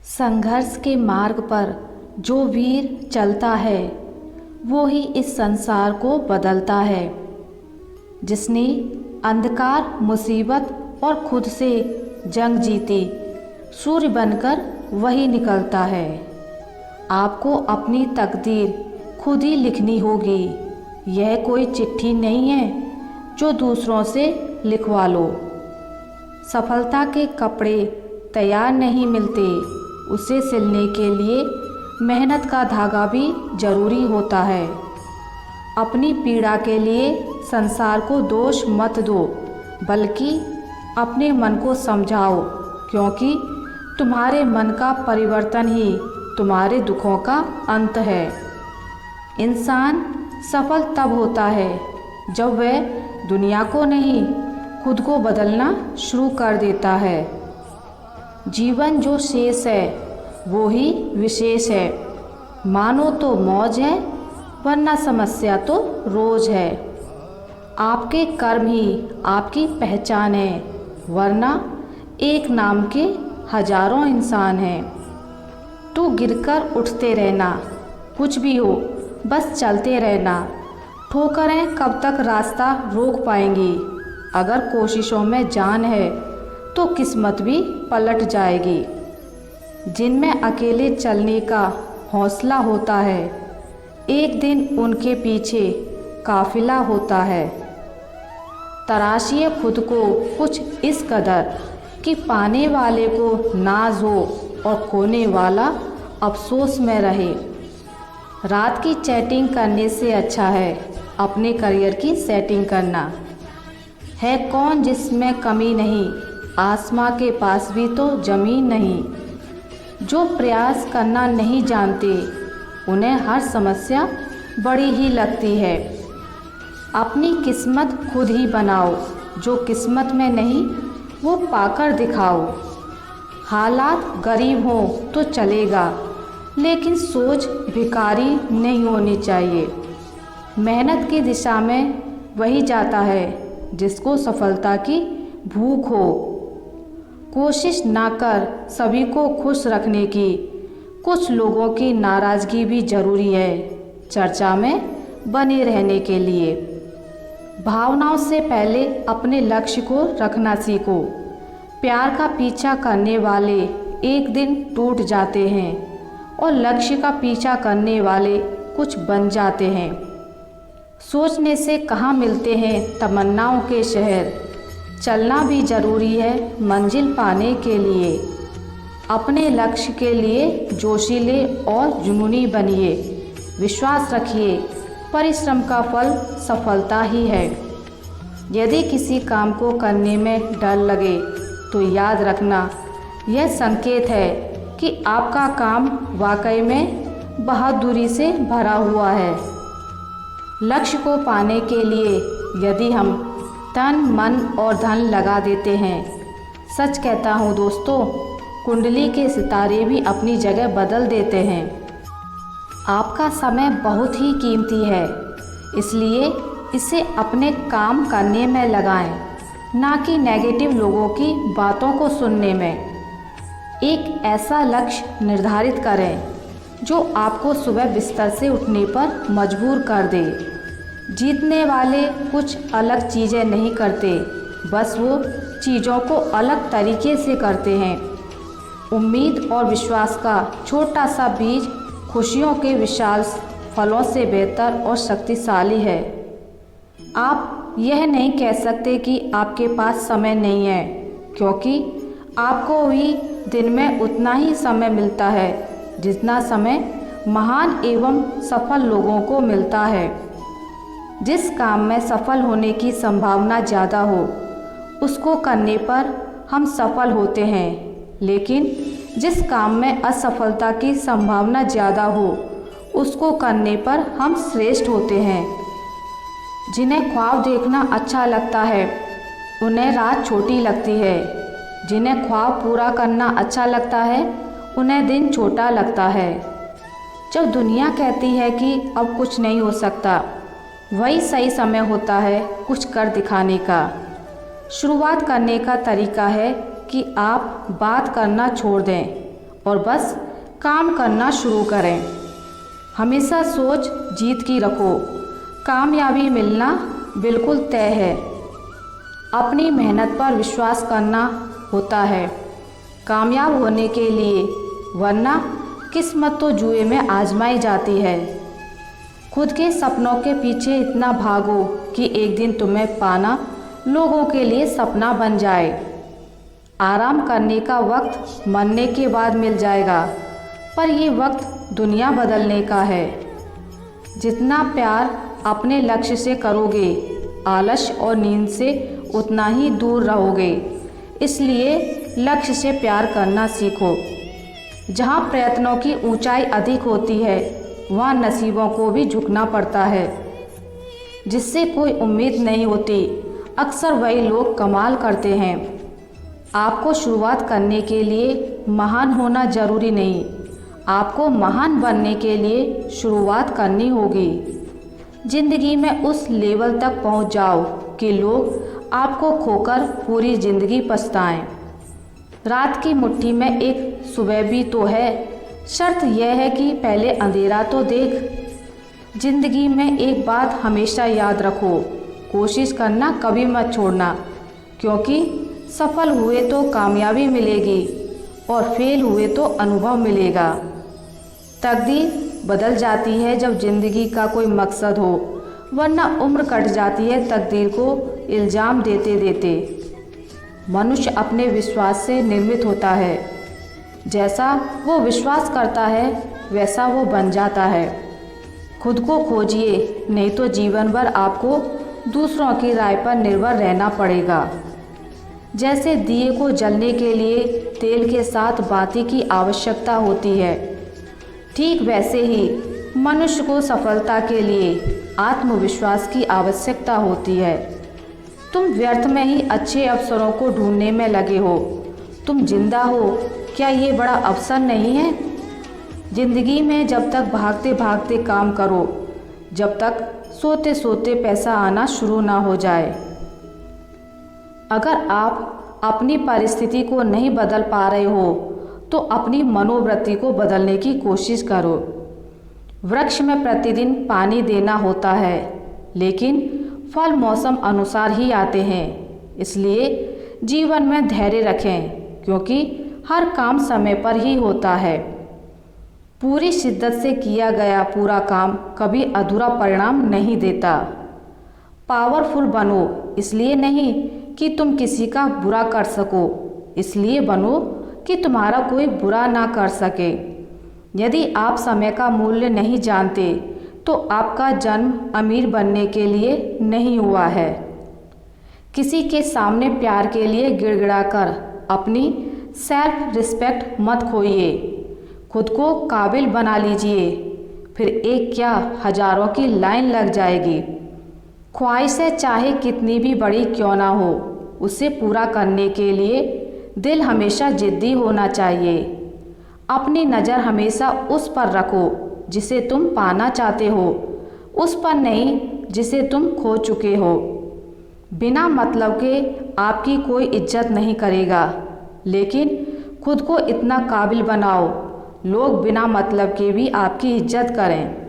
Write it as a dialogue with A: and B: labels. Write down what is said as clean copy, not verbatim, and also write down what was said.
A: संघर्ष के मार्ग पर जो वीर चलता है वो ही इस संसार को बदलता है। जिसने अंधकार, मुसीबत और खुद से जंग जीती, सूर्य बनकर वही निकलता है। आपको अपनी तकदीर खुद ही लिखनी होगी। यह कोई चिट्ठी नहीं है जो दूसरों से लिखवा लो। सफलता के कपड़े तैयार नहीं मिलते, उसे सिलने के लिए मेहनत का धागा भी ज़रूरी होता है। अपनी पीड़ा के लिए संसार को दोष मत दो, बल्कि अपने मन को समझाओ, क्योंकि तुम्हारे मन का परिवर्तन ही तुम्हारे दुखों का अंत है। इंसान सफल तब होता है जब वह दुनिया को नहीं, खुद को बदलना शुरू कर देता है। जीवन जो शेष है वो ही विशेष है। मानो तो मौज है, वरना समस्या तो रोज है। आपके कर्म ही आपकी पहचान है, वरना एक नाम के हजारों इंसान हैं। तो गिरकर उठते रहना, कुछ भी हो बस चलते रहना। ठोकरें कब तक रास्ता रोक पाएंगी? अगर कोशिशों में जान है तो किस्मत भी पलट जाएगी। जिनमें अकेले चलने का हौसला होता है, एक दिन उनके पीछे काफिला होता है। तराशिए खुद को कुछ इस कदर कि पाने वाले को नाज हो और खोने वाला अफसोस में रहे। रात की चैटिंग करने से अच्छा है अपने करियर की सेटिंग करना। है कौन जिसमें कमी नहीं, आसमां के पास भी तो ज़मीन नहीं। जो प्रयास करना नहीं जानते, उन्हें हर समस्या बड़ी ही लगती है। अपनी किस्मत खुद ही बनाओ, जो किस्मत में नहीं वो पाकर दिखाओ। हालात गरीब हों तो चलेगा, लेकिन सोच भिखारी नहीं होनी चाहिए। मेहनत की दिशा में वही जाता है जिसको सफलता की भूख हो। कोशिश ना कर सभी को खुश रखने की, कुछ लोगों की नाराज़गी भी ज़रूरी है चर्चा में बने रहने के लिए। भावनाओं से पहले अपने लक्ष्य को रखना सीखो। प्यार का पीछा करने वाले एक दिन टूट जाते हैं और लक्ष्य का पीछा करने वाले कुछ बन जाते हैं। सोचने से कहाँ मिलते हैं तमन्नाओं के शहर। चलना भी ज़रूरी है मंजिल पाने के लिए। अपने लक्ष्य के लिए जोशीले और जुनूनी बनिए। विश्वास रखिए, परिश्रम का फल सफलता ही है। यदि किसी काम को करने में डर लगे तो याद रखना, यह संकेत है कि आपका काम वाकई में बहादुरी से भरा हुआ है। लक्ष्य को पाने के लिए यदि हम तन, मन और धन लगा देते हैं, सच कहता हूँ दोस्तों, कुंडली के सितारे भी अपनी जगह बदल देते हैं। आपका समय बहुत ही कीमती है, इसलिए इसे अपने काम करने में लगाएं, ना कि नेगेटिव लोगों की बातों को सुनने में। एक ऐसा लक्ष्य निर्धारित करें जो आपको सुबह बिस्तर से उठने पर मजबूर कर दे। जीतने वाले कुछ अलग चीज़ें नहीं करते, बस वो चीज़ों को अलग तरीके से करते हैं। उम्मीद और विश्वास का छोटा सा बीज खुशियों के विशाल फलों से बेहतर और शक्तिशाली है। आप यह नहीं कह सकते कि आपके पास समय नहीं है, क्योंकि आपको भी दिन में उतना ही समय मिलता है जितना समय महान एवं सफल लोगों को मिलता है। जिस काम में सफल होने की संभावना ज़्यादा हो उसको करने पर हम सफल होते हैं, लेकिन जिस काम में असफलता की संभावना ज़्यादा हो उसको करने पर हम श्रेष्ठ होते हैं। जिन्हें ख्वाब देखना अच्छा लगता है उन्हें रात छोटी लगती है। जिन्हें ख्वाब पूरा करना अच्छा लगता है उन्हें दिन छोटा लगता है। जब दुनिया कहती है कि अब कुछ नहीं हो सकता, वही सही समय होता है कुछ कर दिखाने का। शुरुआत करने का तरीका है कि आप बात करना छोड़ दें और बस काम करना शुरू करें। हमेशा सोच जीत की रखो, कामयाबी मिलना बिल्कुल तय है। अपनी मेहनत पर विश्वास करना होता है कामयाब होने के लिए, वरना किस्मत तो जुए में आजमाई जाती है। खुद के सपनों के पीछे इतना भागो कि एक दिन तुम्हें पाना लोगों के लिए सपना बन जाए। आराम करने का वक्त मरने के बाद मिल जाएगा, पर ये वक्त दुनिया बदलने का है। जितना प्यार अपने लक्ष्य से करोगे, आलस्य और नींद से उतना ही दूर रहोगे। इसलिए लक्ष्य से प्यार करना सीखो। जहाँ प्रयत्नों की ऊंचाई अधिक होती है, वहाँ नसीबों को भी झुकना पड़ता है। जिससे कोई उम्मीद नहीं होती, अक्सर वही लोग कमाल करते हैं। आपको शुरुआत करने के लिए महान होना जरूरी नहीं, आपको महान बनने के लिए शुरुआत करनी होगी। जिंदगी में उस लेवल तक पहुंच जाओ कि लोग आपको खोकर पूरी जिंदगी पछताएं। रात की मुट्ठी में एक सुबह भी तो है, शर्त यह है कि पहले अंधेरा तो देख। जिंदगी में एक बात हमेशा याद रखो, कोशिश करना कभी मत छोड़ना, क्योंकि सफल हुए तो कामयाबी मिलेगी और फेल हुए तो अनुभव मिलेगा। तकदीर बदल जाती है जब जिंदगी का कोई मकसद हो, वरना उम्र कट जाती है तकदीर को इल्ज़ाम देते देते। मनुष्य अपने विश्वास से निर्मित होता है। जैसा वो विश्वास करता है वैसा वो बन जाता है। खुद को खोजिए, नहीं तो जीवन भर आपको दूसरों की राय पर निर्भर रहना पड़ेगा। जैसे दिए को जलने के लिए तेल के साथ बाती की आवश्यकता होती है, ठीक वैसे ही मनुष्य को सफलता के लिए आत्मविश्वास की आवश्यकता होती है। तुम व्यर्थ में ही अच्छे अवसरों को ढूंढने में लगे हो। तुम जिंदा हो, क्या ये बड़ा अवसर नहीं है? जिंदगी में जब तक भागते भागते काम करो, जब तक सोते सोते पैसा आना शुरू ना हो जाए। अगर आप अपनी परिस्थिति को नहीं बदल पा रहे हो तो अपनी मनोवृत्ति को बदलने की कोशिश करो। वृक्ष में प्रतिदिन पानी देना होता है, लेकिन फल मौसम अनुसार ही आते हैं। इसलिए जीवन में धैर्य रखें, क्योंकि हर काम समय पर ही होता है। पूरी शिद्दत से किया गया पूरा काम कभी अधूरा परिणाम नहीं देता। पावरफुल बनो इसलिए नहीं कि तुम किसी का बुरा कर सको, इसलिए बनो कि तुम्हारा कोई बुरा ना कर सके। यदि आप समय का मूल्य नहीं जानते तो आपका जन्म अमीर बनने के लिए नहीं हुआ है। किसी के सामने प्यार के लिए गिड़गिड़ाकर अपनी सेल्फ रिस्पेक्ट मत खोइए। खुद को काबिल बना लीजिए, फिर एक क्या हजारों की लाइन लग जाएगी। ख्वाहिशें चाहे कितनी भी बड़ी क्यों ना हो, उसे पूरा करने के लिए दिल हमेशा जिद्दी होना चाहिए। अपनी नज़र हमेशा उस पर रखो जिसे तुम पाना चाहते हो, उस पर नहीं जिसे तुम खो चुके हो। बिना मतलब के आपकी कोई इज्जत नहीं करेगा, लेकिन खुद को इतना काबिल बनाओ लोग बिना मतलब के भी आपकी इज्जत करें।